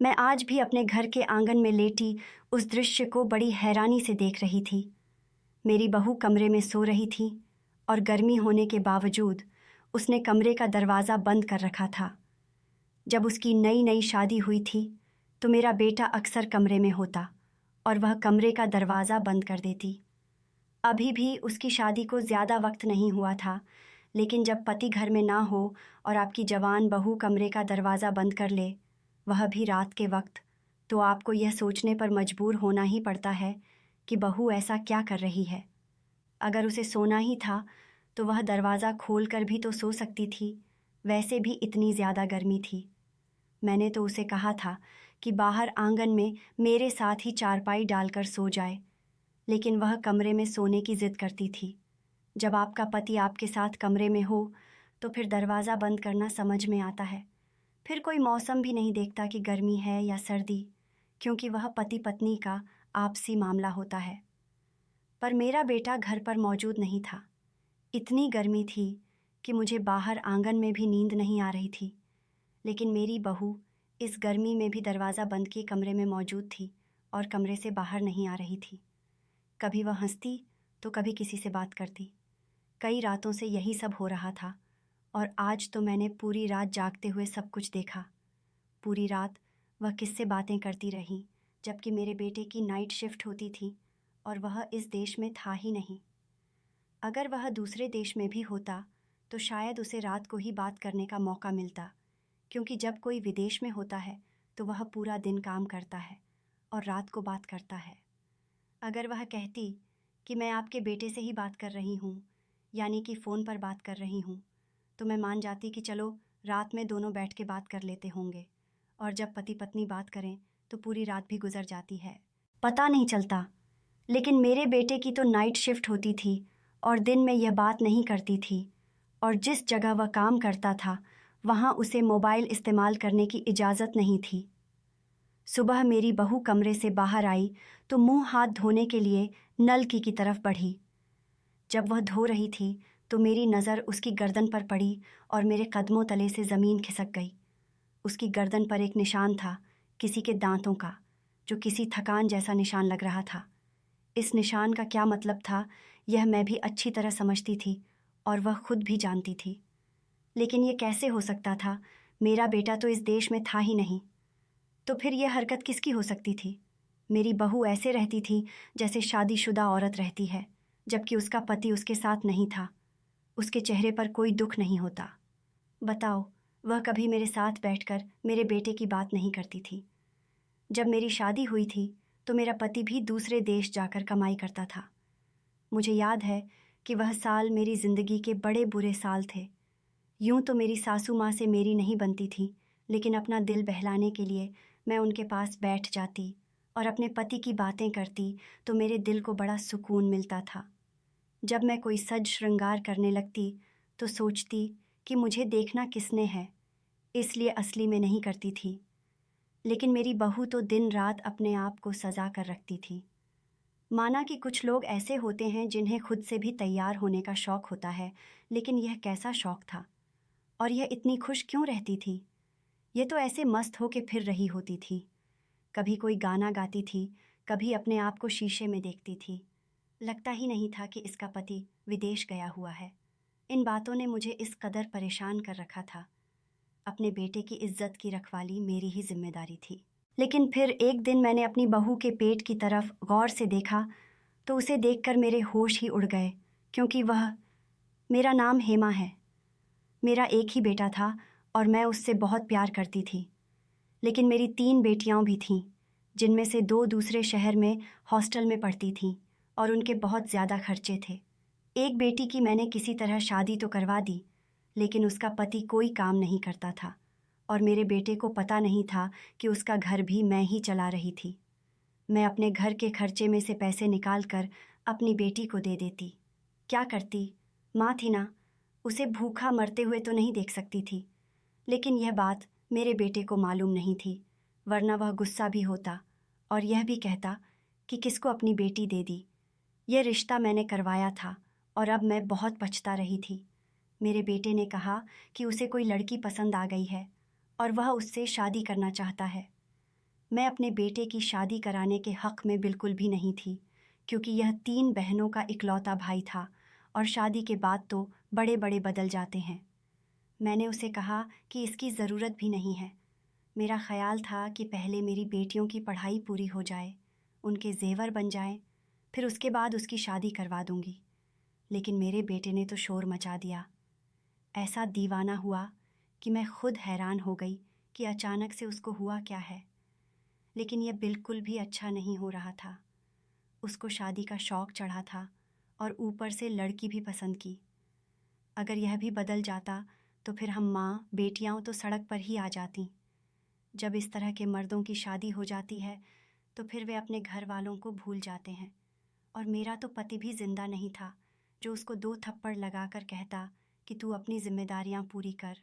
मैं आज भी अपने घर के आंगन में लेटी उस दृश्य को बड़ी हैरानी से देख रही थी। मेरी बहू कमरे में सो रही थी और गर्मी होने के बावजूद उसने कमरे का दरवाज़ा बंद कर रखा था। जब उसकी नई नई शादी हुई थी तो मेरा बेटा अक्सर कमरे में होता और वह कमरे का दरवाज़ा बंद कर देती। अभी भी उसकी शादी को ज़्यादा वक्त नहीं हुआ था, लेकिन जब पति घर में ना हो और आपकी जवान बहू कमरे का दरवाज़ा बंद कर ले, वह भी रात के वक्त, तो आपको यह सोचने पर मजबूर होना ही पड़ता है कि बहू ऐसा क्या कर रही है। अगर उसे सोना ही था तो वह दरवाज़ा खोल कर भी तो सो सकती थी, वैसे भी इतनी ज़्यादा गर्मी थी। मैंने तो उसे कहा था कि बाहर आंगन में मेरे साथ ही चारपाई डालकर सो जाए, लेकिन वह कमरे में सोने की ज़िद करती थी। जब आपका पति आपके साथ कमरे में हो तो फिर दरवाज़ा बंद करना समझ में आता है। फिर कोई मौसम भी नहीं देखता कि गर्मी है या सर्दी, क्योंकि वह पति पत्नी का आपसी मामला होता है। पर मेरा बेटा घर पर मौजूद नहीं था। इतनी गर्मी थी कि मुझे बाहर आंगन में भी नींद नहीं आ रही थी, लेकिन मेरी बहू इस गर्मी में भी दरवाज़ा बंद किए कमरे में मौजूद थी और कमरे से बाहर नहीं आ रही थी। कभी वह हंसती तो कभी किसी से बात करती। कई रातों से यही सब हो रहा था और आज तो मैंने पूरी रात जागते हुए सब कुछ देखा। पूरी रात वह किससे बातें करती रही, जबकि मेरे बेटे की नाइट शिफ्ट होती थी और वह इस देश में था ही नहीं। अगर वह दूसरे देश में भी होता तो शायद उसे रात को ही बात करने का मौका मिलता, क्योंकि जब कोई विदेश में होता है तो वह पूरा दिन काम करता है और रात को बात करता है। अगर वह कहती कि मैं आपके बेटे से ही बात कर रही हूँ, यानी कि फ़ोन पर बात कर रही हूँ, तो मैं मान जाती कि चलो रात में दोनों बैठ के बात कर लेते होंगे, और जब पति पत्नी बात करें तो पूरी रात भी गुजर जाती है, पता नहीं चलता। लेकिन मेरे बेटे की तो नाइट शिफ्ट होती थी और दिन में यह बात नहीं करती थी, और जिस जगह वह काम करता था वहाँ उसे मोबाइल इस्तेमाल करने की इजाज़त नहीं थी। सुबह मेरी बहू कमरे से बाहर आई तो मुंह हाथ धोने के लिए नलकी की तरफ बढ़ी। जब वह धो रही थी तो मेरी नज़र उसकी गर्दन पर पड़ी और मेरे कदमों तले से ज़मीन खिसक गई। उसकी गर्दन पर एक निशान था, किसी के दांतों का, जो किसी थकान जैसा निशान लग रहा था। इस निशान का क्या मतलब था यह मैं भी अच्छी तरह समझती थी और वह खुद भी जानती थी। लेकिन ये कैसे हो सकता था? मेरा बेटा तो इस देश में था ही नहीं। तो फिर यह हरकत किसकी हो सकती थी? मेरी बहू ऐसे रहती थी जैसे शादीशुदा औरत रहती है, जबकि उसका पति उसके साथ नहीं था। उसके चेहरे पर कोई दुख नहीं होता। बताओ, वह कभी मेरे साथ बैठकर मेरे बेटे की बात नहीं करती थी। जब मेरी शादी हुई थी तो मेरा पति भी दूसरे देश जाकर कमाई करता था। मुझे याद है कि वह साल मेरी ज़िंदगी के बड़े बुरे साल थे। यूं तो मेरी सासू माँ से मेरी नहीं बनती थी, लेकिन अपना दिल बहलाने के लिए मैं उनके पास बैठ जाती और अपने पति की बातें करती तो मेरे दिल को बड़ा सुकून मिलता था। जब मैं कोई सज श्रृंगार करने लगती तो सोचती कि मुझे देखना किसने है, इसलिए असली में नहीं करती थी। लेकिन मेरी बहू तो दिन रात अपने आप को सजा कर रखती थी। माना कि कुछ लोग ऐसे होते हैं जिन्हें खुद से भी तैयार होने का शौक़ होता है, लेकिन यह कैसा शौक़ था? और यह इतनी खुश क्यों रहती थी? ये तो ऐसे मस्त हो के फिर रही होती थी। कभी कोई गाना गाती थी, कभी अपने आप को शीशे में देखती थी। लगता ही नहीं था कि इसका पति विदेश गया हुआ है। इन बातों ने मुझे इस कदर परेशान कर रखा था। अपने बेटे की इज्जत की रखवाली मेरी ही जिम्मेदारी थी। लेकिन फिर एक दिन मैंने अपनी बहू के पेट की तरफ गौर से देखा तो उसे देखकर मेरे होश ही उड़ गए, क्योंकि वह, मेरा नाम हेमा है। मेरा एक ही बेटा था और मैं उससे बहुत प्यार करती थी। लेकिन मेरी 3 बेटियां भी थीं, जिनमें से 2 दूसरे शहर में हॉस्टल में पढ़ती थीं और उनके बहुत ज़्यादा खर्चे थे। एक बेटी की मैंने किसी तरह शादी तो करवा दी, लेकिन उसका पति कोई काम नहीं करता था और मेरे बेटे को पता नहीं था कि उसका घर भी मैं ही चला रही थी। मैं अपने घर के खर्चे में से पैसे निकाल कर अपनी बेटी को दे देती। क्या करती? माँ थी ना, उसे भूखा मरते हुए तो नहीं देख सकती थी। लेकिन यह बात मेरे बेटे को मालूम नहीं थी, वरना वह गुस्सा भी होता और यह भी कहता कि किसको अपनी बेटी दे दी। यह रिश्ता मैंने करवाया था और अब मैं बहुत पछता रही थी। मेरे बेटे ने कहा कि उसे कोई लड़की पसंद आ गई है और वह उससे शादी करना चाहता है। मैं अपने बेटे की शादी कराने के हक़ में बिल्कुल भी नहीं थी, क्योंकि यह 3 बहनों का इकलौता भाई था और शादी के बाद तो बड़े बड़े बदल जाते हैं। मैंने उसे कहा कि इसकी ज़रूरत भी नहीं है। मेरा ख़याल था कि पहले मेरी बेटियों की पढ़ाई पूरी हो जाए, उनके ज़ेवर बन जाएं, फिर उसके बाद उसकी शादी करवा दूंगी। लेकिन मेरे बेटे ने तो शोर मचा दिया। ऐसा दीवाना हुआ कि मैं खुद हैरान हो गई कि अचानक से उसको हुआ क्या है। लेकिन यह बिल्कुल भी अच्छा नहीं हो रहा था। उसको शादी का शौक़ चढ़ा था और ऊपर से लड़की भी पसंद की। अगर यह भी बदल जाता तो फिर हम माँ बेटियाँ तो सड़क पर ही आ जातीं। जब इस तरह के मर्दों की शादी हो जाती है तो फिर वे अपने घर वालों को भूल जाते हैं। और मेरा तो पति भी जिंदा नहीं था जो उसको 2 थप्पड़ लगाकर कहता कि तू अपनी जिम्मेदारियां पूरी कर।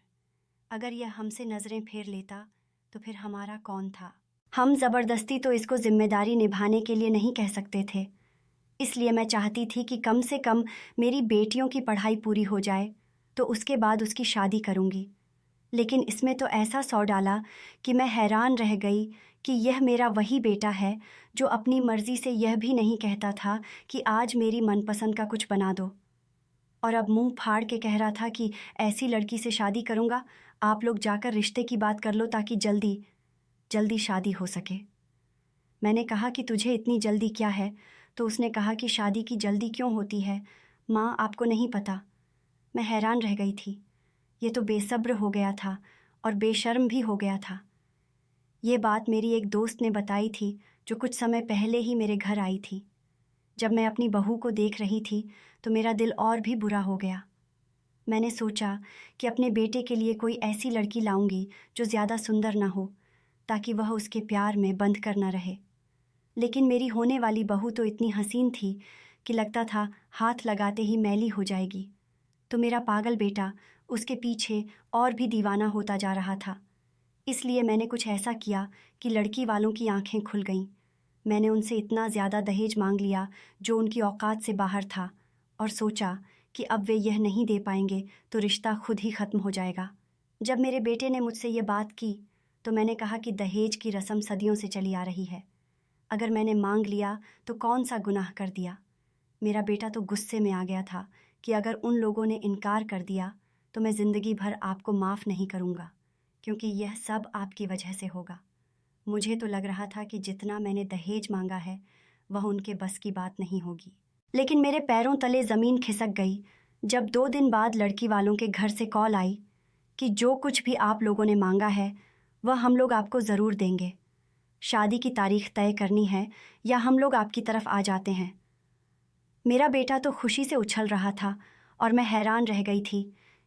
अगर यह हमसे नज़रें फेर लेता तो फिर हमारा कौन था। हम ज़बरदस्ती तो इसको जिम्मेदारी निभाने के लिए नहीं कह सकते थे। इसलिए मैं चाहती थी कि कम से कम मेरी बेटियों की पढ़ाई पूरी हो जाए तो उसके बाद उसकी शादी करूँगी। लेकिन इसमें तो ऐसा सौ डाला कि मैं हैरान रह गई कि यह मेरा वही बेटा है जो अपनी मर्ज़ी से यह भी नहीं कहता था कि आज मेरी मनपसंद का कुछ बना दो, और अब मुंह फाड़ के कह रहा था कि ऐसी लड़की से शादी करूँगा, आप लोग जाकर रिश्ते की बात कर लो ताकि जल्दी जल्दी शादी हो सके। मैंने कहा कि तुझे इतनी जल्दी क्या है, तो उसने कहा कि शादी की जल्दी क्यों होती है माँ, आपको नहीं पता। मैं हैरान रह गई थी। ये तो बेसब्र हो गया था और बेशर्म भी हो गया था। ये बात मेरी एक दोस्त ने बताई थी जो कुछ समय पहले ही मेरे घर आई थी। जब मैं अपनी बहू को देख रही थी तो मेरा दिल और भी बुरा हो गया। मैंने सोचा कि अपने बेटे के लिए कोई ऐसी लड़की लाऊंगी जो ज़्यादा सुंदर ना हो, ताकि वह उसके प्यार में बंध कर न रहे। लेकिन मेरी होने वाली बहू तो इतनी हसीन थी कि लगता था हाथ लगाते ही मैली हो जाएगी। तो मेरा पागल बेटा उसके पीछे और भी दीवाना होता जा रहा था। इसलिए मैंने कुछ ऐसा किया कि लड़की वालों की आंखें खुल गईं। मैंने उनसे इतना ज़्यादा दहेज मांग लिया जो उनकी औकात से बाहर था, और सोचा कि अब वे यह नहीं दे पाएंगे तो रिश्ता खुद ही ख़त्म हो जाएगा। जब मेरे बेटे ने मुझसे ये बात की तो मैंने कहा कि दहेज की रस्म सदियों से चली आ रही है। अगर मैंने मांग लिया तो कौन सा गुनाह कर दिया। मेरा बेटा तो गुस्से में आ गया था कि अगर उन लोगों ने इनकार कर दिया तो मैं ज़िंदगी भर आपको माफ़ नहीं करूँगा, क्योंकि यह सब आपकी वजह से होगा। मुझे तो लग रहा था कि जितना मैंने दहेज मांगा है वह उनके बस की बात नहीं होगी। लेकिन मेरे पैरों तले ज़मीन खिसक गई जब 2 दिन बाद लड़की वालों के घर से कॉल आई कि जो कुछ भी आप लोगों ने मांगा है वह हम लोग आपको ज़रूर देंगे। शादी की तारीख तय करनी है या हम लोग आपकी तरफ आ जाते हैं। मेरा बेटा तो खुशी से उछल रहा था और मैं हैरान रह गई थी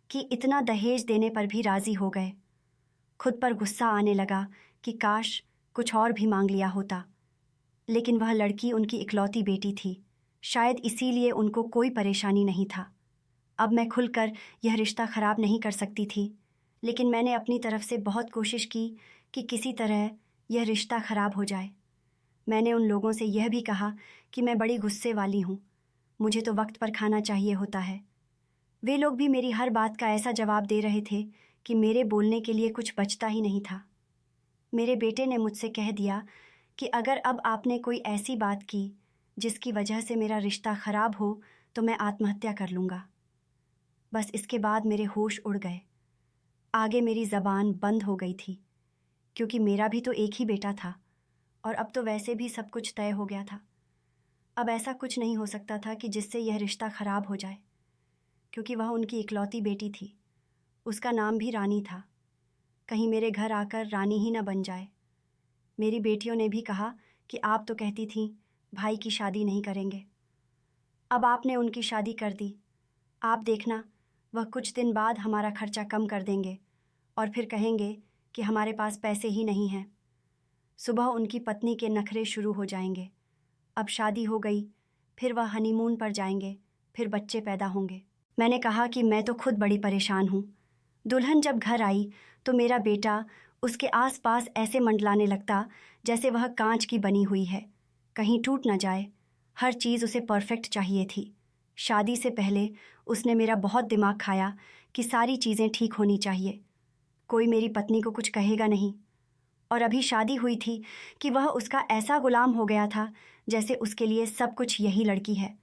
कि इतना दहेज देने पर भी राज़ी हो गए। खुद पर गुस्सा आने लगा कि काश कुछ और भी मांग लिया होता। लेकिन वह लड़की उनकी इकलौती बेटी थी, शायद इसीलिए उनको कोई परेशानी नहीं था। अब मैं खुलकर यह रिश्ता ख़राब नहीं कर सकती थी, लेकिन मैंने अपनी तरफ से बहुत कोशिश की कि किसी तरह यह रिश्ता ख़राब हो जाए। मैंने उन लोगों से यह भी कहा कि मैं बड़ी गुस्से वाली हूँ, मुझे तो वक्त पर खाना चाहिए होता है। वे लोग भी मेरी हर बात का ऐसा जवाब दे रहे थे कि मेरे बोलने के लिए कुछ बचता ही नहीं था। मेरे बेटे ने मुझसे कह दिया कि अगर अब आपने कोई ऐसी बात की जिसकी वजह से मेरा रिश्ता ख़राब हो तो मैं आत्महत्या कर लूँगा। बस इसके बाद मेरे होश उड़ गए। आगे मेरी ज़बान बंद हो गई थी, क्योंकि मेरा भी तो एक ही बेटा था और अब तो वैसे भी सब कुछ तय हो गया था। अब ऐसा कुछ नहीं हो सकता था कि जिससे यह रिश्ता ख़राब हो जाए, क्योंकि वह उनकी इकलौती बेटी थी। उसका नाम भी रानी था। कहीं मेरे घर आकर रानी ही न बन जाए। मेरी बेटियों ने भी कहा कि आप तो कहती थीं भाई की शादी नहीं करेंगे। अब आपने उनकी शादी कर दी। आप देखना, वह कुछ दिन बाद हमारा खर्चा कम कर देंगे और फिर कहेंगे कि हमारे पास पैसे ही नहीं हैं। सुबह उनकी पत्नी के नखरे शुरू हो जाएंगे। अब शादी हो गई, फिर वह हनीमून पर जाएंगे, फिर बच्चे पैदा होंगे। मैंने कहा कि मैं तो खुद बड़ी परेशान हूँ। दुल्हन जब घर आई तो मेरा बेटा उसके आसपास ऐसे मंडलाने लगता जैसे वह कांच की बनी हुई है, कहीं टूट न जाए। हर चीज़ उसे परफेक्ट चाहिए थी। शादी से पहले उसने मेरा बहुत दिमाग खाया कि सारी चीज़ें ठीक होनी चाहिए, कोई मेरी पत्नी को कुछ कहेगा नहीं। और अभी शादी हुई थी कि वह उसका ऐसा गुलाम हो गया था जैसे उसके लिए सब कुछ यही लड़की है।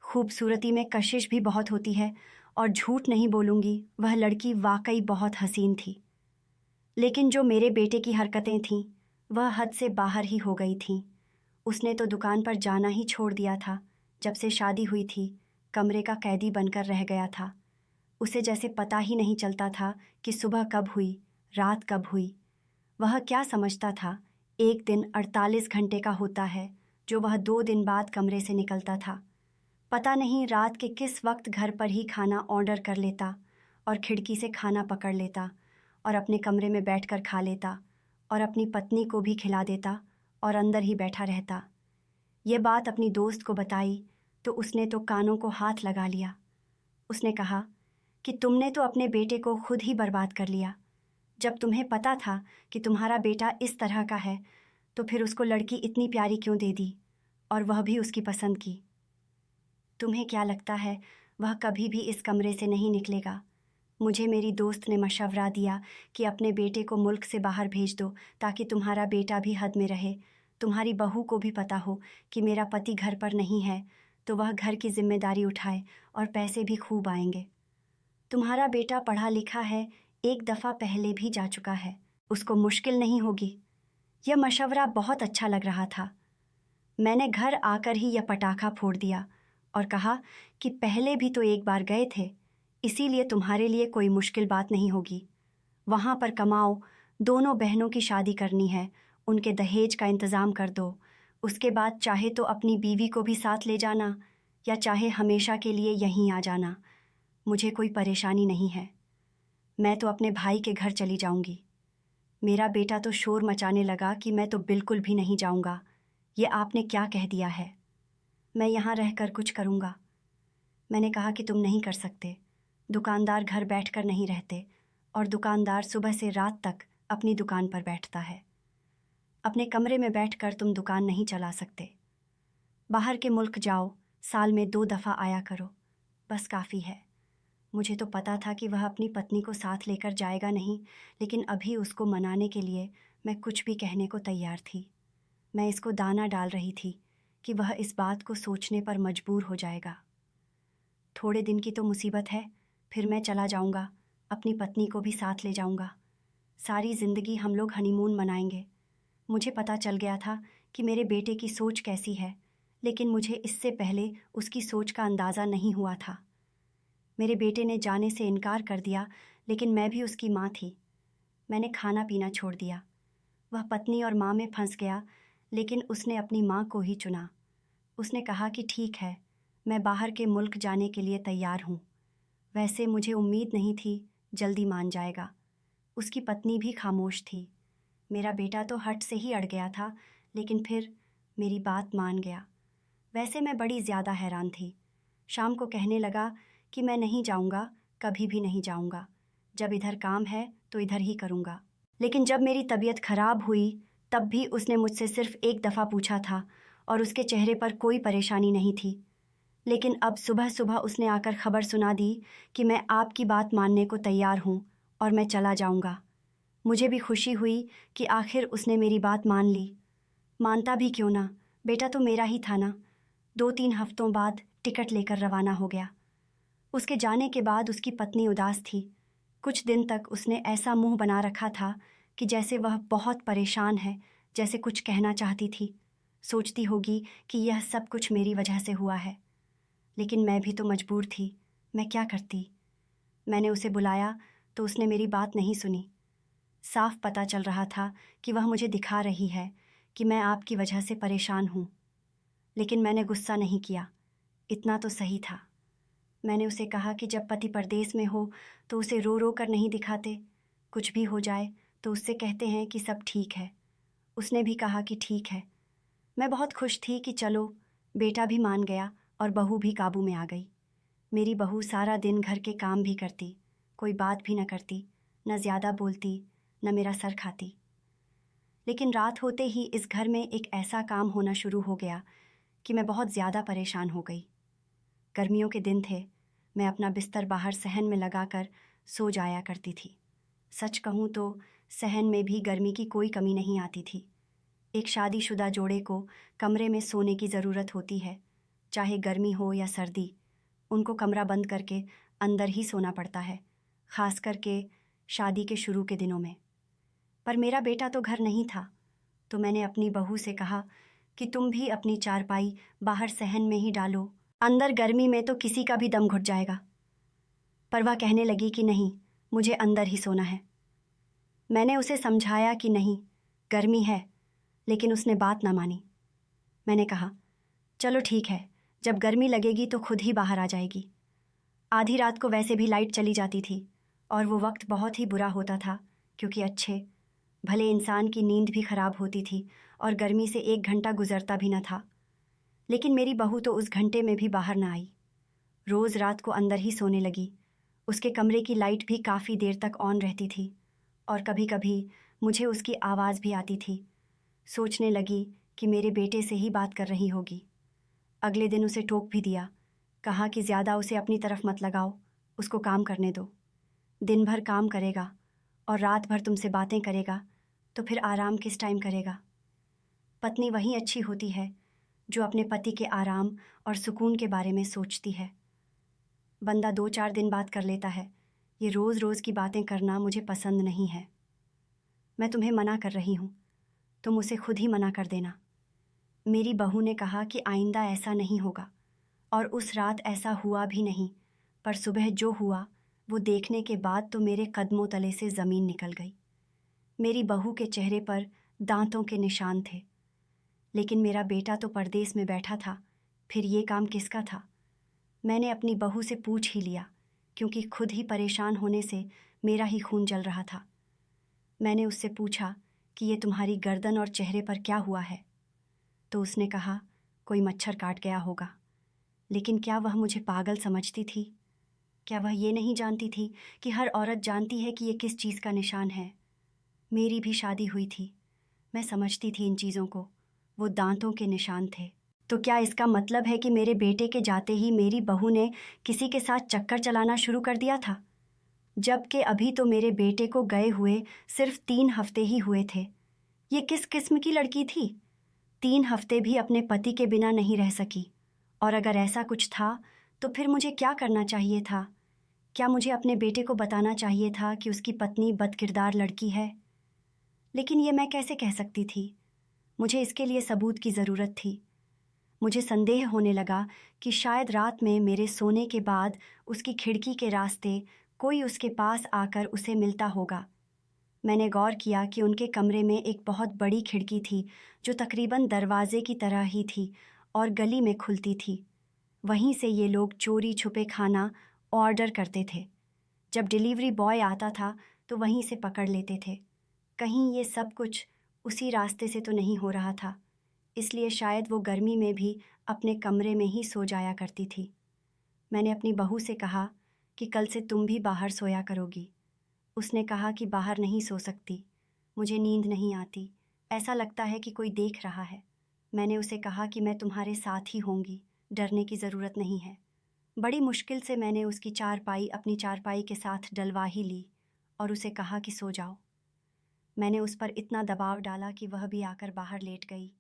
खूबसूरती में कशिश भी बहुत होती है और झूठ नहीं बोलूँगी, वह लड़की वाकई बहुत हसीन थी। लेकिन जो मेरे बेटे की हरकतें थीं वह हद से बाहर ही हो गई थीं। उसने तो दुकान पर जाना ही छोड़ दिया था। जब से शादी हुई थी कमरे का कैदी बनकर रह गया था। उसे जैसे पता ही नहीं चलता था कि सुबह कब हुई, रात कब हुई। वह क्या समझता था एक दिन 48 घंटे का होता है जो वह 2 दिन बाद कमरे से निकलता था। पता नहीं रात के किस वक्त घर पर ही खाना ऑर्डर कर लेता और खिड़की से खाना पकड़ लेता और अपने कमरे में बैठकर खा लेता और अपनी पत्नी को भी खिला देता और अंदर ही बैठा रहता। ये बात अपनी दोस्त को बताई तो उसने तो कानों को हाथ लगा लिया। उसने कहा कि तुमने तो अपने बेटे को खुद ही बर्बाद कर लिया। जब तुम्हें पता था कि तुम्हारा बेटा इस तरह का है तो फिर उसको लड़की इतनी प्यारी क्यों दे दी, और वह भी उसकी पसंद की। तुम्हें क्या लगता है वह कभी भी इस कमरे से नहीं निकलेगा? मुझे मेरी दोस्त ने मशवरा दिया कि अपने बेटे को मुल्क से बाहर भेज दो ताकि तुम्हारा बेटा भी हद में रहे। तुम्हारी बहू को भी पता हो कि मेरा पति घर पर नहीं है तो वह घर की जिम्मेदारी उठाए और पैसे भी खूब आएंगे। तुम्हारा बेटा पढ़ा लिखा है, एक दफ़ा पहले भी जा चुका है, उसको मुश्किल नहीं होगी। यह मशवरा बहुत अच्छा लग रहा था। मैंने घर आकर ही यह पटाखा फोड़ दिया और कहा कि पहले भी तो एक बार गए थे, इसीलिए तुम्हारे लिए कोई मुश्किल बात नहीं होगी। वहाँ पर कमाओ, दोनों बहनों की शादी करनी है, उनके दहेज का इंतज़ाम कर दो। उसके बाद चाहे तो अपनी बीवी को भी साथ ले जाना या चाहे हमेशा के लिए यहीं आ जाना। मुझे कोई परेशानी नहीं है। मैं तो अपने भाई के घर चली जाऊंगी। मेरा बेटा तो शोर मचाने लगा कि मैं तो बिल्कुल भी नहीं जाऊंगा। ये आपने क्या कह दिया है? मैं यहाँ रहकर कुछ करूँगा। मैंने कहा कि तुम नहीं कर सकते। दुकानदार घर बैठकर नहीं रहते और दुकानदार सुबह से रात तक अपनी दुकान पर बैठता है। अपने कमरे में बैठकर तुम दुकान नहीं चला सकते। बाहर के मुल्क जाओ, साल में 2 दफ़ा आया करो, बस काफ़ी है। मुझे तो पता था कि वह अपनी पत्नी को साथ लेकर जाएगा नहीं, लेकिन अभी उसको मनाने के लिए मैं कुछ भी कहने को तैयार थी। मैं इसको दाना डाल रही थी कि वह इस बात को सोचने पर मजबूर हो जाएगा। थोड़े दिन की तो मुसीबत है, फिर मैं चला जाऊंगा, अपनी पत्नी को भी साथ ले जाऊंगा। सारी ज़िंदगी हम लोग हनीमून मनाएंगे। मुझे पता चल गया था कि मेरे बेटे की सोच कैसी है, लेकिन मुझे इससे पहले उसकी सोच का अंदाज़ा नहीं हुआ था। मेरे बेटे ने जाने से इनकार कर दिया, लेकिन मैं भी उसकी माँ थी। मैंने खाना पीना छोड़ दिया। वह पत्नी और माँ में फंस गया, लेकिन उसने अपनी माँ को ही चुना। उसने कहा कि ठीक है, मैं बाहर के मुल्क जाने के लिए तैयार हूँ। वैसे मुझे उम्मीद नहीं थी जल्दी मान जाएगा। उसकी पत्नी भी खामोश थी। मेरा बेटा तो हट से ही अड़ गया था, लेकिन फिर मेरी बात मान गया। वैसे मैं बड़ी ज़्यादा हैरान थी। शाम को कहने लगा कि मैं नहीं जाऊँगा, कभी भी नहीं जाऊँगा। जब इधर काम है तो इधर ही करूँगा। लेकिन जब मेरी तबीयत खराब हुई तब भी उसने मुझसे सिर्फ एक दफ़ा पूछा था और उसके चेहरे पर कोई परेशानी नहीं थी। लेकिन अब सुबह सुबह उसने आकर खबर सुना दी कि मैं आपकी बात मानने को तैयार हूँ और मैं चला जाऊँगा। मुझे भी खुशी हुई कि आखिर उसने मेरी बात मान ली। मानता भी क्यों ना, बेटा तो मेरा ही था ना। 2-3 हफ्तों बाद टिकट लेकर रवाना हो गया। उसके जाने के बाद उसकी पत्नी उदास थी। कुछ दिन तक उसने ऐसा मुंह बना रखा था कि जैसे वह बहुत परेशान है, जैसे कुछ कहना चाहती थी। सोचती होगी कि यह सब कुछ मेरी वजह से हुआ है। लेकिन मैं भी तो मजबूर थी, मैं क्या करती। मैंने उसे बुलाया तो उसने मेरी बात नहीं सुनी। साफ पता चल रहा था कि वह मुझे दिखा रही है कि मैं आपकी वजह से परेशान हूँ। लेकिन मैंने गुस्सा नहीं किया, इतना तो सही था। मैंने उसे कहा कि जब पति परदेश में हो तो उसे रो रो कर नहीं दिखाते। कुछ भी हो जाए तो उससे कहते हैं कि सब ठीक है। उसने भी कहा कि ठीक है। मैं बहुत खुश थी कि चलो, बेटा भी मान गया और बहू भी काबू में आ गई। मेरी बहू सारा दिन घर के काम भी करती, कोई बात भी न करती, न ज़्यादा बोलती, न मेरा सर खाती। लेकिन रात होते ही इस घर में एक ऐसा काम होना शुरू हो गया कि मैं बहुत ज़्यादा परेशान हो गई। गर्मियों के दिन थे, मैं अपना बिस्तर बाहर सहन में लगाकर सो जाया करती थी। सच कहूँ तो सहन में भी गर्मी की कोई कमी नहीं आती थी। एक शादीशुदा जोड़े को कमरे में सोने की ज़रूरत होती है, चाहे गर्मी हो या सर्दी। उनको कमरा बंद करके अंदर ही सोना पड़ता है, ख़ास करके शादी के शुरू के दिनों में। पर मेरा बेटा तो घर नहीं था, तो मैंने अपनी बहू से कहा कि तुम भी अपनी चारपाई बाहर सहन में ही डालो, अंदर गर्मी में तो किसी का भी दम घुट जाएगा। पर वह कहने लगी कि नहीं, मुझे अंदर ही सोना है। मैंने उसे समझाया कि नहीं, गर्मी है, लेकिन उसने बात ना मानी। मैंने कहा, चलो ठीक है, जब गर्मी लगेगी तो खुद ही बाहर आ जाएगी। आधी रात को वैसे भी लाइट चली जाती थी और वो वक्त बहुत ही बुरा होता था, क्योंकि अच्छे भले इंसान की नींद भी खराब होती थी और गर्मी से 1 घंटा गुजरता भी न था। लेकिन मेरी बहू तो उस घंटे में भी बाहर ना आई। रोज़ रात को अंदर ही सोने लगी। उसके कमरे की लाइट भी काफ़ी देर तक ऑन रहती थी और कभी कभी मुझे उसकी आवाज़ भी आती थी। सोचने लगी कि मेरे बेटे से ही बात कर रही होगी। अगले दिन उसे टोक भी दिया, कहा कि ज़्यादा उसे अपनी तरफ मत लगाओ, उसको काम करने दो। दिन भर काम करेगा और रात भर तुमसे बातें करेगा तो फिर आराम किस टाइम करेगा। पत्नी वही अच्छी होती है जो अपने पति के आराम और सुकून के बारे में सोचती है। बंदा 2-4 दिन बात कर लेता है, ये रोज़ रोज़ की बातें करना मुझे पसंद नहीं है। मैं तुम्हें मना कर रही हूँ, तुम उसे खुद ही मना कर देना। मेरी बहू ने कहा कि आइंदा ऐसा नहीं होगा, और उस रात ऐसा हुआ भी नहीं। पर सुबह जो हुआ वो देखने के बाद तो मेरे कदमों तले से ज़मीन निकल गई। मेरी बहू के चेहरे पर दांतों के निशान थे, लेकिन मेरा बेटा तो परदेश में बैठा था, फिर ये काम किसका था। मैंने अपनी बहू से पूछ ही लिया, क्योंकि खुद ही परेशान होने से मेरा ही खून जल रहा था। मैंने उससे पूछा कि ये तुम्हारी गर्दन और चेहरे पर क्या हुआ है, तो उसने कहा कोई मच्छर काट गया होगा। लेकिन क्या वह मुझे पागल समझती थी? क्या वह ये नहीं जानती थी कि हर औरत जानती है कि ये किस चीज़ का निशान है? मेरी भी शादी हुई थी, मैं समझती थी इन चीज़ों को। वो दांतों के निशान थे। तो क्या इसका मतलब है कि मेरे बेटे के जाते ही मेरी बहू ने किसी के साथ चक्कर चलाना शुरू कर दिया था? जबकि अभी तो मेरे बेटे को गए हुए सिर्फ 3 हफ्ते ही हुए थे। ये किस किस्म की लड़की थी? 3 हफ्ते भी अपने पति के बिना नहीं रह सकी। और अगर ऐसा कुछ था तो फिर मुझे क्या करना चाहिए था? क्या मुझे अपने बेटे को बताना चाहिए था कि उसकी पत्नी बदकिरदार लड़की है? लेकिन ये मैं कैसे कह सकती थी? मुझे इसके लिए सबूत की ज़रूरत थी। मुझे संदेह होने लगा कि शायद रात में मेरे सोने के बाद उसकी खिड़की के रास्ते कोई उसके पास आकर उसे मिलता होगा। मैंने गौर किया कि उनके कमरे में एक बहुत बड़ी खिड़की थी जो तकरीबन दरवाजे की तरह ही थी और गली में खुलती थी। वहीं से ये लोग चोरी छुपे खाना ऑर्डर करते थे। जब डिलीवरी बॉय आता था तो वहीं से पकड़ लेते थे। कहीं ये सब कुछ उसी रास्ते से तो नहीं हो रहा था, इसलिए शायद वो गर्मी में भी अपने कमरे में ही सो जाया करती थी। मैंने अपनी बहू से कहा कि कल से तुम भी बाहर सोया करोगी। उसने कहा कि बाहर नहीं सो सकती, मुझे नींद नहीं आती, ऐसा लगता है कि कोई देख रहा है। मैंने उसे कहा कि मैं तुम्हारे साथ ही होंगी, डरने की ज़रूरत नहीं है। बड़ी मुश्किल से मैंने उसकी चारपाई अपनी चारपाई के साथ डलवा ही ली और उसे कहा कि सो जाओ। मैंने उस पर इतना दबाव डाला कि वह भी आकर बाहर लेट गई।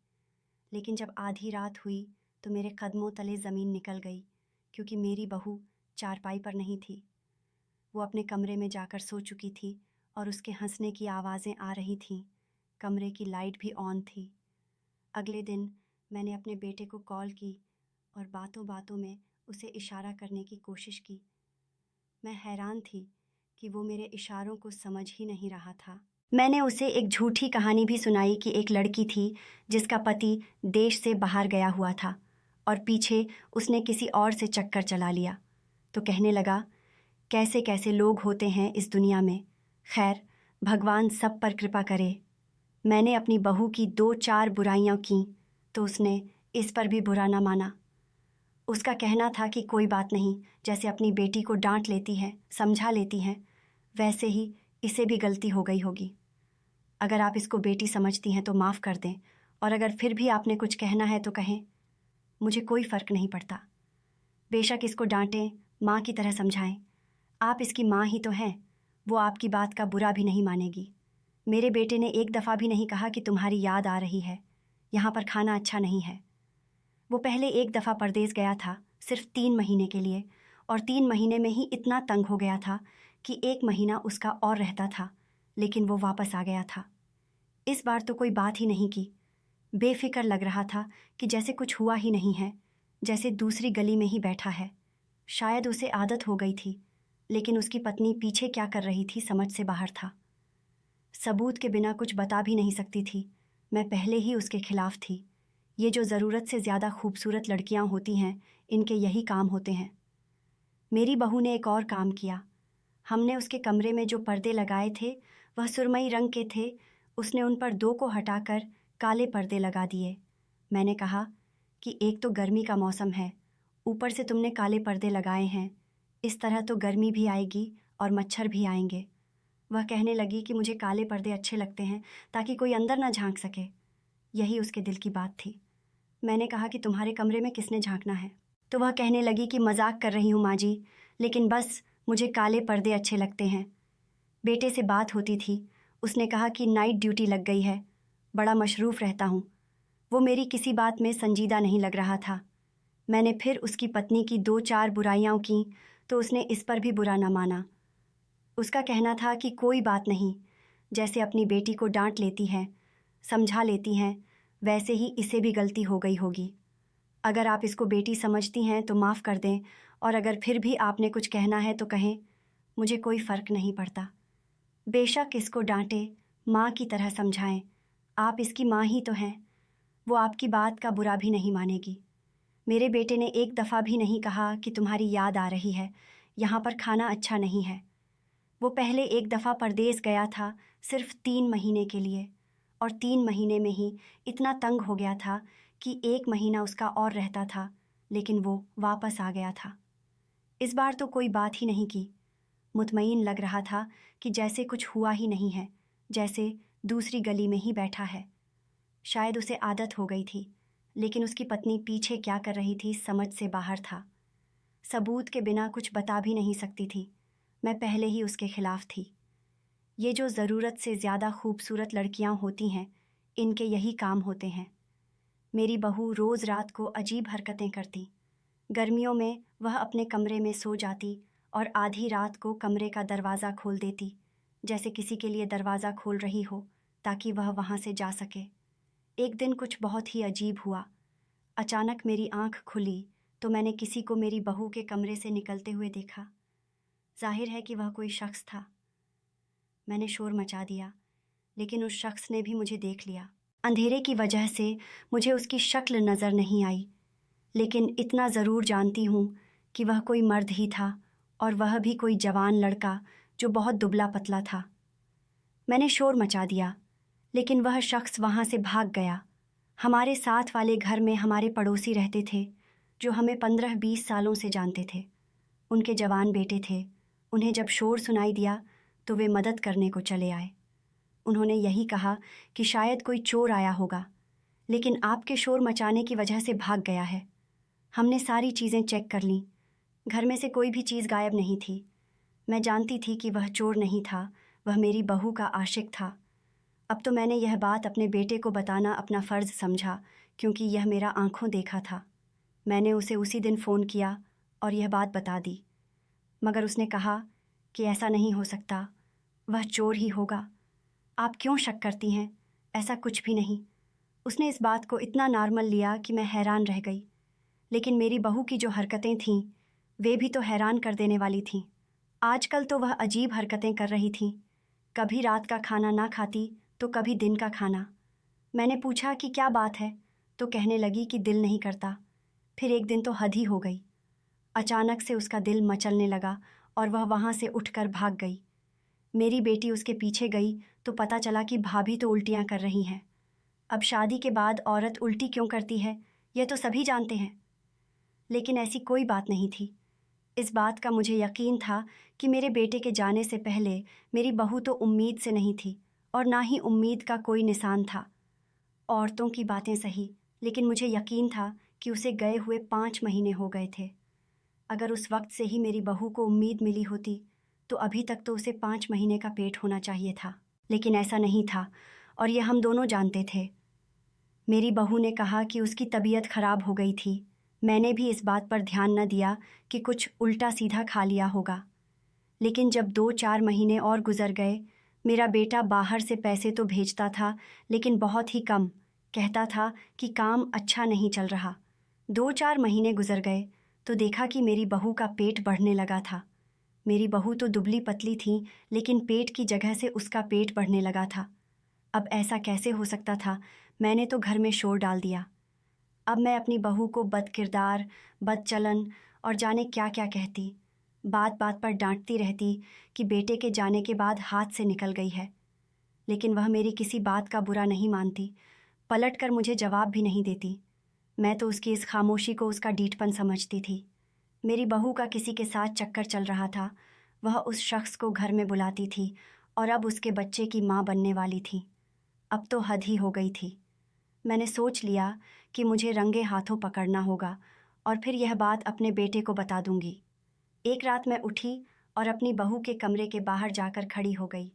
लेकिन जब आधी रात हुई तो मेरे कदमों तले ज़मीन निकल गई, क्योंकि मेरी बहू चारपाई पर नहीं थी। वो अपने कमरे में जाकर सो चुकी थी और उसके हंसने की आवाज़ें आ रही थीं। कमरे की लाइट भी ऑन थी। अगले दिन मैंने अपने बेटे को कॉल की और बातों बातों में उसे इशारा करने की कोशिश की। मैं हैरान थी कि वो मेरे इशारों को समझ ही नहीं रहा था। मैंने उसे एक झूठी कहानी भी सुनाई कि एक लड़की थी जिसका पति देश से बाहर गया हुआ था और पीछे उसने किसी और से चक्कर चला लिया। तो कहने लगा, कैसे कैसे लोग होते हैं इस दुनिया में। खैर, भगवान सब पर कृपा करे। मैंने अपनी बहू की 2-4 बुराइयां की तो उसने इस पर भी बुरा ना माना। उसका कहना था कि कोई बात नहीं, जैसे अपनी बेटी को डांट लेती है, समझा लेती हैं, वैसे ही इसे भी गलती हो गई होगी। अगर आप इसको बेटी समझती हैं तो माफ़ कर दें, और अगर फिर भी आपने कुछ कहना है तो कहें, मुझे कोई फ़र्क नहीं पड़ता। बेशक इसको डांटें, माँ की तरह समझाएं। आप इसकी माँ ही तो हैं, वो आपकी बात का बुरा भी नहीं मानेगी। मेरे बेटे ने एक दफ़ा भी नहीं कहा कि तुम्हारी याद आ रही है, यहाँ पर खाना अच्छा नहीं है। वो पहले एक दफ़ा परदेस गया था, सिर्फ 3 महीने के लिए, और 3 महीने में ही इतना तंग हो गया था कि 1 महीना उसका और रहता था, लेकिन वो वापस आ गया था। इस बार तो कोई बात ही नहीं की। बेफिक्र लग रहा था कि जैसे कुछ हुआ ही नहीं है, जैसे दूसरी गली में ही बैठा है। शायद उसे आदत हो गई थी, लेकिन उसकी पत्नी पीछे क्या कर रही थी समझ से बाहर था। सबूत के बिना कुछ बता भी नहीं सकती थी। मैं पहले ही उसके खिलाफ थी। ये जो ज़रूरत से ज़्यादा खूबसूरत लड़कियां होती हैं, इनके यही काम होते हैं। मेरी बहू ने एक और काम किया। हमने उसके कमरे में जो पर्दे लगाए थे वह सुरमई रंग के थे। उसने उन पर 2 को हटाकर काले पर्दे लगा दिए। मैंने कहा कि एक तो गर्मी का मौसम है, ऊपर से तुमने काले पर्दे लगाए हैं, इस तरह तो गर्मी भी आएगी और मच्छर भी आएंगे। वह कहने लगी कि मुझे काले पर्दे अच्छे लगते हैं ताकि कोई अंदर ना झांक सके। यही उसके दिल की बात थी। मैंने कहा कि तुम्हारे कमरे में किसने झांकना है? तो वह कहने लगी कि मजाक कर रही हूँ माँ जी, लेकिन बस मुझे काले पर्दे अच्छे लगते हैं। बेटे से बात होती थी। उसने कहा कि नाइट ड्यूटी लग गई है, बड़ा मशरूफ़ रहता हूँ। वो मेरी किसी बात में संजीदा नहीं लग रहा था। मैंने फिर उसकी पत्नी की 2-4 बुराइयाँ की तो उसने इस पर भी बुरा ना माना। उसका कहना था कि कोई बात नहीं, जैसे अपनी बेटी को डांट लेती हैं, समझा लेती हैं, वैसे ही इसे भी गलती हो गई होगी। अगर आप इसको बेटी समझती हैं तो माफ़ कर दें, और अगर फिर भी आपने कुछ कहना है तो कहें, मुझे कोई फ़र्क नहीं पड़ता। बेशक इसको डांटे, माँ की तरह समझाएं, आप इसकी माँ ही तो हैं। वो आपकी बात का बुरा भी नहीं मानेगी। मेरे बेटे ने एक दफ़ा भी नहीं कहा कि तुम्हारी याद आ रही है, यहाँ पर खाना अच्छा नहीं है। वो पहले एक दफ़ा परदेस गया था, सिर्फ 3 महीने के लिए, और 3 महीने में ही इतना तंग हो गया था कि 1 महीना उसका और रहता था, लेकिन वो वापस आ गया था। इस बार तो कोई बात ही नहीं की। मुतमईन लग रहा था कि जैसे कुछ हुआ ही नहीं है, जैसे दूसरी गली में ही बैठा है। शायद उसे आदत हो गई थी, लेकिन उसकी पत्नी पीछे क्या कर रही थी समझ से बाहर था। सबूत के बिना कुछ बता भी नहीं सकती थी। मैं पहले ही उसके खिलाफ थी। ये जो ज़रूरत से ज़्यादा खूबसूरत लड़कियां होती हैं, इनके यही काम होते हैं। मेरी बहू रोज़ रात को अजीब हरकतें करती। गर्मियों में वह अपने कमरे में सो जाती और आधी रात को कमरे का दरवाज़ा खोल देती, जैसे किसी के लिए दरवाज़ा खोल रही हो ताकि वह वहाँ से जा सके। एक दिन कुछ बहुत ही अजीब हुआ। अचानक मेरी आंख खुली तो मैंने किसी को मेरी बहू के कमरे से निकलते हुए देखा। जाहिर है कि वह कोई शख्स था। मैंने शोर मचा दिया, लेकिन उस शख्स ने भी मुझे देख लिया। अंधेरे की वजह से मुझे उसकी शक्ल नज़र नहीं आई, लेकिन इतना ज़रूर जानती हूँ कि वह कोई मर्द ही था, और वह भी कोई जवान लड़का जो बहुत दुबला पतला था। मैंने शोर मचा दिया, लेकिन वह शख्स वहाँ से भाग गया। हमारे साथ वाले घर में हमारे पड़ोसी रहते थे, जो हमें 15-20 सालों से जानते थे। उनके जवान बेटे थे। उन्हें जब शोर सुनाई दिया तो वे मदद करने को चले आए। उन्होंने यही कहा कि शायद कोई चोर आया होगा, लेकिन आपके शोर मचाने की वजह से भाग गया है। हमने सारी चीज़ें चेक कर लीं। घर में से कोई भी चीज़ गायब नहीं थी। मैं जानती थी कि वह चोर नहीं था, वह मेरी बहू का आशिक था। अब तो मैंने यह बात अपने बेटे को बताना अपना फ़र्ज़ समझा, क्योंकि यह मेरा आंखों देखा था। मैंने उसे उसी दिन फ़ोन किया और यह बात बता दी, मगर उसने कहा कि ऐसा नहीं हो सकता, वह चोर ही होगा। आप क्यों शक करती हैं? ऐसा कुछ भी नहीं। उसने इस बात को इतना नॉर्मल लिया कि मैं हैरान रह गई। लेकिन मेरी बहू की जो हरकतें थीं, वे भी तो हैरान कर देने वाली थीं। आजकल तो वह अजीब हरकतें कर रही थी। कभी रात का खाना ना खाती तो कभी दिन का खाना। मैंने पूछा कि क्या बात है, तो कहने लगी कि दिल नहीं करता। फिर एक दिन तो हद ही हो गई। अचानक से उसका दिल मचलने लगा और वह वहाँ से उठकर भाग गई। मेरी बेटी उसके पीछे गई तो पता चला कि भाभी तो उल्टियाँ कर रही हैं। अब शादी के बाद औरत उल्टी क्यों करती है, यह तो सभी जानते हैं। लेकिन ऐसी कोई बात नहीं थी। इस बात का मुझे यकीन था कि मेरे बेटे के जाने से पहले मेरी बहू तो उम्मीद से नहीं थी, और ना ही उम्मीद का कोई निशान था। औरतों की बातें सही, लेकिन मुझे यकीन था कि उसे गए हुए 5 महीने हो गए थे। अगर उस वक्त से ही मेरी बहू को उम्मीद मिली होती तो अभी तक तो उसे 5 महीने का पेट होना चाहिए था। लेकिन ऐसा नहीं था और ये हम दोनों जानते थे। मेरी बहू ने कहा कि उसकी तबीयत खराब हो गई थी। मैंने भी इस बात पर ध्यान न दिया कि कुछ उल्टा सीधा खा लिया होगा। लेकिन जब 2-4 महीने और गुजर गए, मेरा बेटा बाहर से पैसे तो भेजता था, लेकिन बहुत ही कम। कहता था कि काम अच्छा नहीं चल रहा। 2-4 महीने गुजर गए तो देखा कि मेरी बहू का पेट बढ़ने लगा था। मेरी बहू तो दुबली पतली थी, लेकिन पेट की जगह से उसका पेट बढ़ने लगा था। अब ऐसा कैसे हो सकता था? मैंने तो घर में शोर डाल दिया। अब मैं अपनी बहू को बदकिरदार, बदचलन और जाने क्या क्या कहती। बात बात पर डांटती रहती कि बेटे के जाने के बाद हाथ से निकल गई है। लेकिन वह मेरी किसी बात का बुरा नहीं मानती, पलट कर मुझे जवाब भी नहीं देती। मैं तो उसकी इस खामोशी को उसका डीठपन समझती थी। मेरी बहू का किसी के साथ चक्कर चल रहा था। वह उस शख्स को घर में बुलाती थी और अब उसके बच्चे की माँ बनने वाली थी। अब तो हद ही हो गई थी। मैंने सोच लिया कि मुझे रंगे हाथों पकड़ना होगा और फिर यह बात अपने बेटे को बता दूंगी। एक रात मैं उठी और अपनी बहू के कमरे के बाहर जाकर खड़ी हो गई।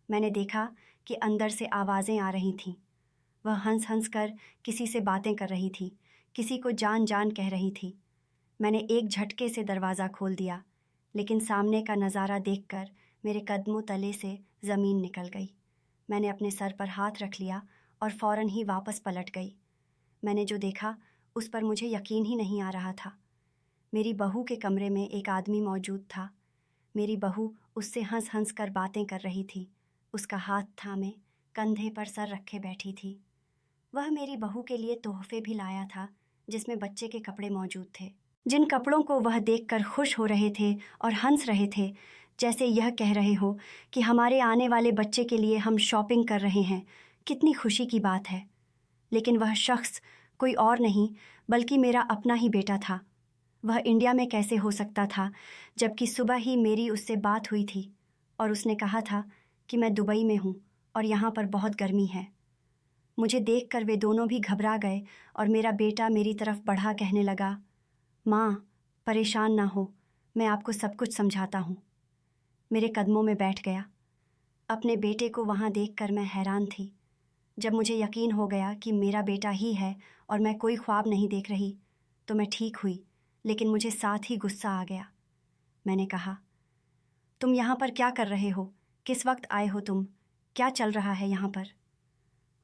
मैंने देखा कि अंदर से आवाज़ें आ रही थीं। वह हंस हंस कर किसी से बातें कर रही थी, किसी को जान जान कह रही थी। मैंने एक झटके से दरवाज़ा खोल दिया, लेकिन सामने का नज़ारा देखकर मेरे कदमों तले से ज़मीन निकल गई। मैंने अपने सर पर हाथ रख लिया और फ़ौरन ही वापस पलट गई। मैंने जो देखा उस पर मुझे यकीन ही नहीं आ रहा था। मेरी बहू के कमरे में एक आदमी मौजूद था। मेरी बहू उससे हंस हंस कर बातें कर रही थी। उसका हाथ थामे कंधे पर सर रखे बैठी थी। वह मेरी बहू के लिए तोहफे भी लाया था, जिसमें बच्चे के कपड़े मौजूद थे, जिन कपड़ों को वह देखकर खुश हो रहे थे और हंस रहे थे, जैसे यह कह रहे हो कि हमारे आने वाले बच्चे के लिए हम शॉपिंग कर रहे हैं। कितनी खुशी की बात है। लेकिन वह शख्स कोई और नहीं बल्कि मेरा अपना ही बेटा था। वह इंडिया में कैसे हो सकता था, जबकि सुबह ही मेरी उससे बात हुई थी और उसने कहा था कि मैं दुबई में हूँ और यहाँ पर बहुत गर्मी है। मुझे देखकर वे दोनों भी घबरा गए और मेरा बेटा मेरी तरफ बढ़ा कहने लगा, माँ, परेशान ना हो, मैं आपको सब कुछ समझाता हूँ। मेरे कदमों में बैठ गया। अपने बेटे को वहाँ देखकर मैं हैरान थी। जब मुझे यकीन हो गया कि मेरा बेटा ही है और मैं कोई ख्वाब नहीं देख रही, तो मैं ठीक हुई, लेकिन मुझे साथ ही गुस्सा आ गया। मैंने कहा, तुम यहाँ पर क्या कर रहे हो? किस वक्त आए हो तुम? क्या चल रहा है यहाँ पर?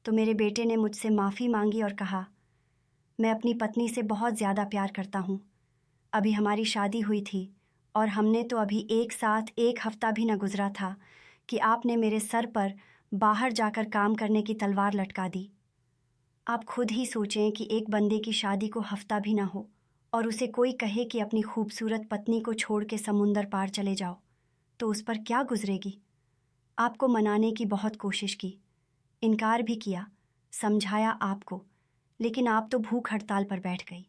तो मेरे बेटे ने मुझसे माफ़ी मांगी और कहा, मैं अपनी पत्नी से बहुत ज़्यादा प्यार करता हूँ। अभी हमारी शादी हुई थी और हमने तो अभी एक साथ 1 हफ्ता भी न गुजरा था कि आपने मेरे सर पर बाहर जाकर काम करने की तलवार लटका दी। आप खुद ही सोचें कि एक बंदे की शादी को हफ्ता भी ना हो और उसे कोई कहे कि अपनी खूबसूरत पत्नी को छोड़ के समुंदर पार चले जाओ, तो उस पर क्या गुजरेगी। आपको मनाने की बहुत कोशिश की, इनकार भी किया, समझाया आपको, लेकिन आप तो भूख हड़ताल पर बैठ गई।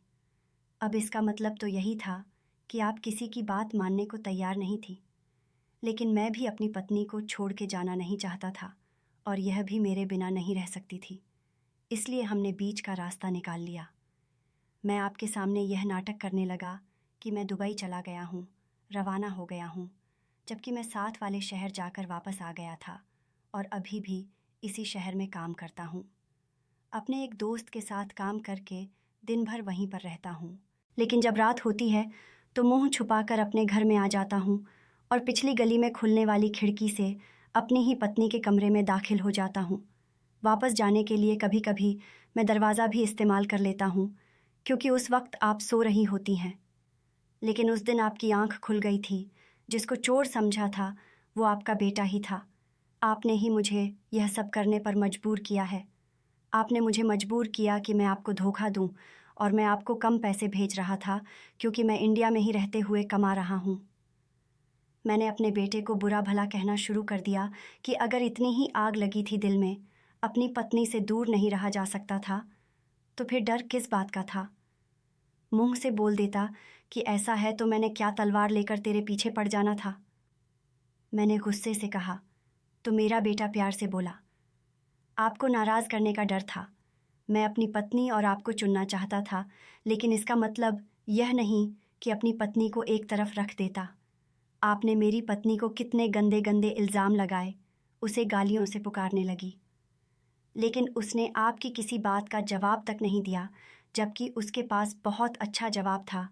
अब इसका मतलब तो यही था कि आप किसी की बात मानने को तैयार नहीं थी। लेकिन मैं भी अपनी पत्नी को छोड़ के जाना नहीं चाहता था और यह भी मेरे बिना नहीं रह सकती थी। इसलिए हमने बीच का रास्ता निकाल लिया। मैं आपके सामने यह नाटक करने लगा कि मैं दुबई चला गया हूँ, रवाना हो गया हूँ, जबकि मैं साथ वाले शहर जाकर वापस आ गया था और अभी भी इसी शहर में काम करता हूँ। अपने एक दोस्त के साथ काम करके दिन भर वहीं पर रहता हूँ, लेकिन जब रात होती है तो मुंह छुपाकर अपने घर में आ जाता हूँ और पिछली गली में खुलने वाली खिड़की से अपनी ही पत्नी के कमरे में दाखिल हो जाता हूँ। वापस जाने के लिए कभी कभी मैं दरवाज़ा भी इस्तेमाल कर लेता हूँ, क्योंकि उस वक्त आप सो रही होती हैं। लेकिन उस दिन आपकी आंख खुल गई थी। जिसको चोर समझा था वो आपका बेटा ही था। आपने ही मुझे यह सब करने पर मजबूर किया है। आपने मुझे मजबूर किया कि मैं आपको धोखा दूं और मैं आपको कम पैसे भेज रहा था क्योंकि मैं इंडिया में ही रहते हुए कमा रहा हूँ। मैंने अपने बेटे को बुरा भला कहना शुरू कर दिया कि अगर इतनी ही आग लगी थी दिल में, अपनी पत्नी से दूर नहीं रहा जा सकता था, तो फिर डर किस बात का था। मुंह से बोल देता कि ऐसा है तो मैंने क्या तलवार लेकर तेरे पीछे पड़ जाना था। मैंने गुस्से से कहा तो मेरा बेटा प्यार से बोला, आपको नाराज़ करने का डर था। मैं अपनी पत्नी और आपको चुनना चाहता था, लेकिन इसका मतलब यह नहीं कि अपनी पत्नी को एक तरफ रख देता। आपने मेरी पत्नी को कितने गंदे गंदे इल्ज़ाम लगाए उसे गालियों से पुकारने लगी। लेकिन उसने आपकी किसी बात का जवाब तक नहीं दिया, जबकि उसके पास बहुत अच्छा जवाब था।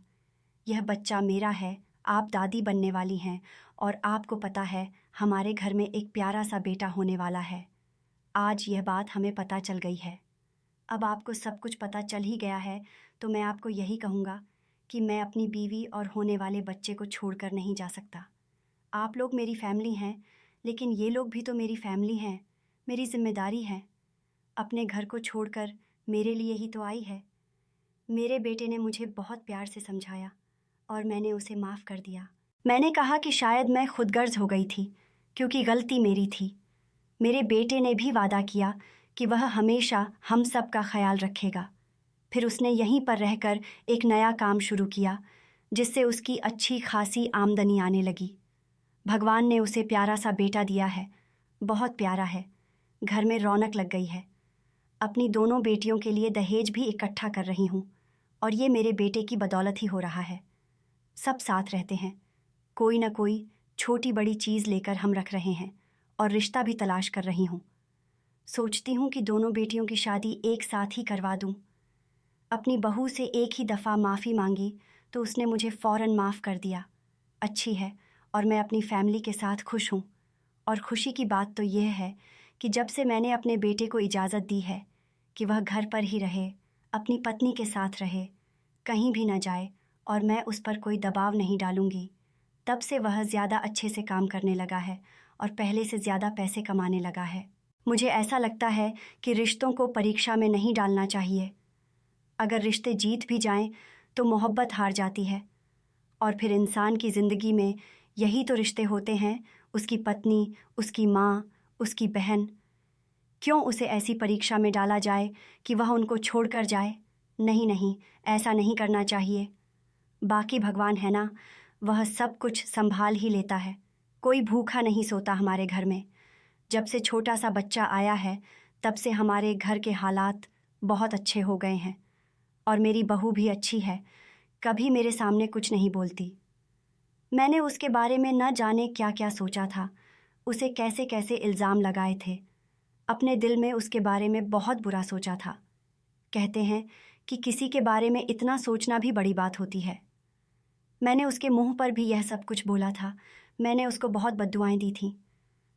यह बच्चा मेरा है, आप दादी बनने वाली हैं और आपको पता है हमारे घर में एक प्यारा सा बेटा होने वाला है। आज यह बात हमें पता चल गई है। अब आपको सब कुछ पता चल ही गया है, तो मैं आपको यही कहूँगा कि मैं अपनी बीवी और होने वाले बच्चे को छोड़कर नहीं जा सकता। आप लोग मेरी फैमिली हैं, लेकिन ये लोग भी तो मेरी फैमिली हैं, मेरी जिम्मेदारी है। अपने घर को छोड़कर मेरे लिए ही तो आई है। मेरे बेटे ने मुझे बहुत प्यार से समझाया और मैंने उसे माफ़ कर दिया। मैंने कहा कि शायद मैं खुदगर्ज हो गई थी, क्योंकि गलती मेरी थी। मेरे बेटे ने भी वादा किया कि वह हमेशा हम सब का ख्याल रखेगा। फिर उसने यहीं पर रहकर एक नया काम शुरू किया, जिससे उसकी अच्छी खासी आमदनी आने लगी। भगवान ने उसे प्यारा सा बेटा दिया है, बहुत प्यारा है। घर में रौनक लग गई है। अपनी दोनों बेटियों के लिए दहेज भी इकट्ठा कर रही हूँ, और ये मेरे बेटे की बदौलत ही हो रहा है। सब साथ रहते हैं, कोई ना कोई छोटी बड़ी चीज़ लेकर हम रख रहे हैं, और रिश्ता भी तलाश कर रही हूँ। सोचती हूँ कि दोनों बेटियों की शादी एक साथ ही करवा दूँ। अपनी बहू से एक ही दफ़ा माफ़ी मांगी तो उसने मुझे फ़ौरन माफ़ कर दिया। अच्छी है, और मैं अपनी फैमिली के साथ खुश हूँ। और खुशी की बात तो यह है कि जब से मैंने अपने बेटे को इजाज़त दी है कि वह घर पर ही रहे, अपनी पत्नी के साथ रहे, कहीं भी न जाए, और मैं उस पर कोई दबाव नहीं डालूँगी, तब से वह ज़्यादा अच्छे से काम करने लगा है और पहले से ज़्यादा पैसे कमाने लगा है। मुझे ऐसा लगता है कि रिश्तों को परीक्षा में नहीं डालना चाहिए। अगर रिश्ते जीत भी जाएं तो मोहब्बत हार जाती है, और फिर इंसान की ज़िंदगी में यही तो रिश्ते होते हैं, उसकी पत्नी, उसकी माँ, उसकी बहन। क्यों उसे ऐसी परीक्षा में डाला जाए कि वह उनको छोड़कर जाए? नहीं नहीं, ऐसा नहीं करना चाहिए। बाकी भगवान है ना, वह सब कुछ संभाल ही लेता है। कोई भूखा नहीं सोता हमारे घर में। जब से छोटा सा बच्चा आया है, तब से हमारे घर के हालात बहुत अच्छे हो गए हैं, और मेरी बहू भी अच्छी है, कभी मेरे सामने कुछ नहीं बोलती। मैंने उसके बारे में न जाने क्या क्या सोचा था, उसे कैसे कैसे इल्ज़ाम लगाए थे। अपने दिल में उसके बारे में बहुत बुरा सोचा था। कहते हैं कि किसी के बारे में इतना सोचना भी बड़ी बात होती है। मैंने उसके मुंह पर भी यह सब कुछ बोला था। मैंने उसको बहुत बद्दुआएं दी थी।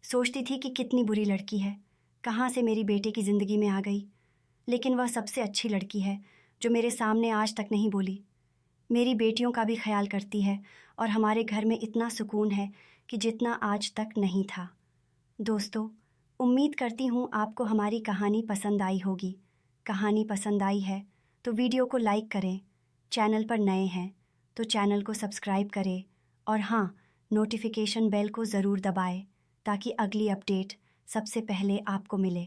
सोचती थी कि कितनी बुरी लड़की है, कहाँ से मेरी बेटे की ज़िंदगी में आ गई। लेकिन वह सबसे अच्छी लड़की है, जो मेरे सामने आज तक नहीं बोली। मेरी बेटियों का भी ख्याल करती है, और हमारे घर में इतना सुकून है कि जितना आज तक नहीं था। दोस्तों, उम्मीद करती हूँ आपको हमारी कहानी पसंद आई होगी। कहानी पसंद आई है तो वीडियो को लाइक करें। चैनल पर नए हैं तो चैनल को सब्सक्राइब करें, और हाँ, नोटिफिकेशन बेल को ज़रूर दबाएं ताकि अगली अपडेट सबसे पहले आपको मिले।